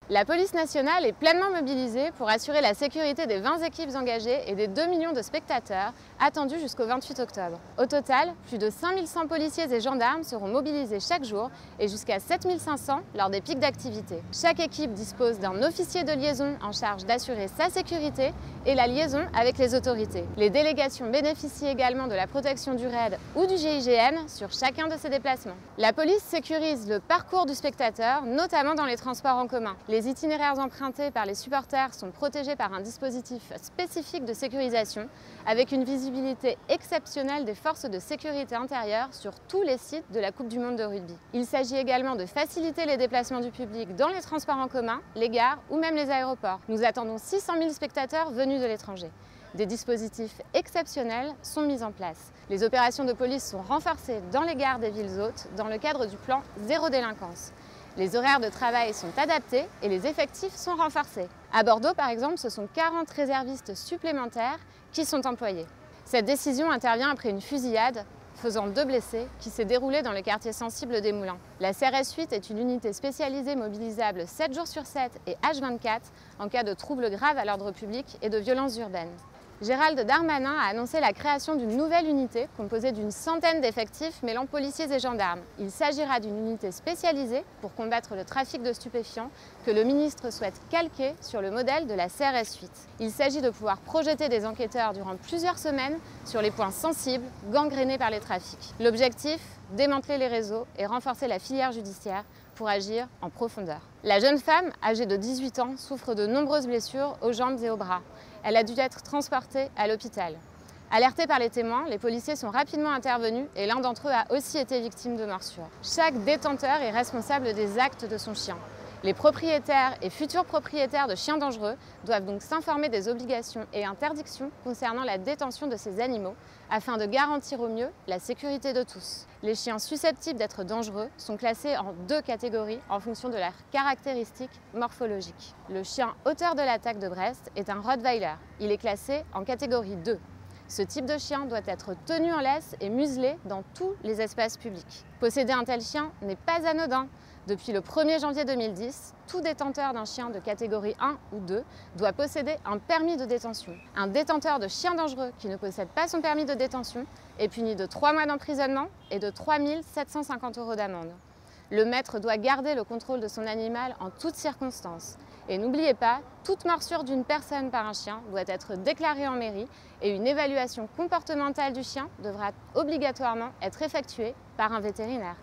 La police nationale est pleinement mobilisée pour assurer la sécurité des 20 équipes engagées et des 2 millions de spectateurs attendus jusqu'au 28 octobre. Au total, plus de 5100 policiers et gendarmes seront mobilisés chaque jour et jusqu'à 7500 lors des pics d'activité. Chaque équipe dispose d'un officier de liaison en charge d'assurer sa sécurité et la liaison avec les autorités. Les délégations bénéficient également de la protection du RAID ou du GIGN sur chacun de ces déplacements. La police sécurise le parcours du spectateur, notamment dans les transports en commun. Les itinéraires empruntés par les supporters sont protégés par un dispositif spécifique de sécurisation avec une visibilité exceptionnelle des forces de sécurité intérieure sur tous les sites de la Coupe du Monde de rugby. Il s'agit également de faciliter les déplacements du public dans les transports en commun, les gares ou même les aéroports. Nous attendons 600 000 spectateurs venus de l'étranger. Des dispositifs exceptionnels sont mis en place. Les opérations de police sont renforcées dans les gares des villes hôtes dans le cadre du plan Zéro délinquance. Les horaires de travail sont adaptés et les effectifs sont renforcés. À Bordeaux, par exemple, ce sont 40 réservistes supplémentaires qui sont employés. Cette décision intervient après une fusillade faisant 2 blessés qui s'est déroulée dans le quartier sensible des Moulins. La CRS 8 est une unité spécialisée mobilisable 7 jours sur 7 et H24 en cas de troubles graves à l'ordre public et de violences urbaines. Gérald Darmanin a annoncé la création d'une nouvelle unité composée d'une centaine d'effectifs mêlant policiers et gendarmes. Il s'agira d'une unité spécialisée pour combattre le trafic de stupéfiants que le ministre souhaite calquer sur le modèle de la CRS 8. Il s'agit de pouvoir projeter des enquêteurs durant plusieurs semaines sur les points sensibles gangrénés par les trafics. L'objectif, démanteler les réseaux et renforcer la filière judiciaire pour agir en profondeur. La jeune femme, âgée de 18 ans, souffre de nombreuses blessures aux jambes et aux bras. Elle a dû être transportée à l'hôpital. Alertés par les témoins, les policiers sont rapidement intervenus et l'un d'entre eux a aussi été victime de morsures. Chaque détenteur est responsable des actes de son chien. Les propriétaires et futurs propriétaires de chiens dangereux doivent donc s'informer des obligations et interdictions concernant la détention de ces animaux afin de garantir au mieux la sécurité de tous. Les chiens susceptibles d'être dangereux sont classés en 2 catégories en fonction de leurs caractéristiques morphologiques. Le chien auteur de l'attaque de Brest est un Rottweiler. Il est classé en catégorie 2. Ce type de chien doit être tenu en laisse et muselé dans tous les espaces publics. Posséder un tel chien n'est pas anodin. Depuis le 1er janvier 2010, tout détenteur d'un chien de catégorie 1 ou 2 doit posséder un permis de détention. Un détenteur de chien dangereux qui ne possède pas son permis de détention est puni de 3 mois d'emprisonnement et de 3 750 € d'amende. Le maître doit garder le contrôle de son animal en toutes circonstances. Et n'oubliez pas, toute morsure d'une personne par un chien doit être déclarée en mairie et une évaluation comportementale du chien devra obligatoirement être effectuée par un vétérinaire.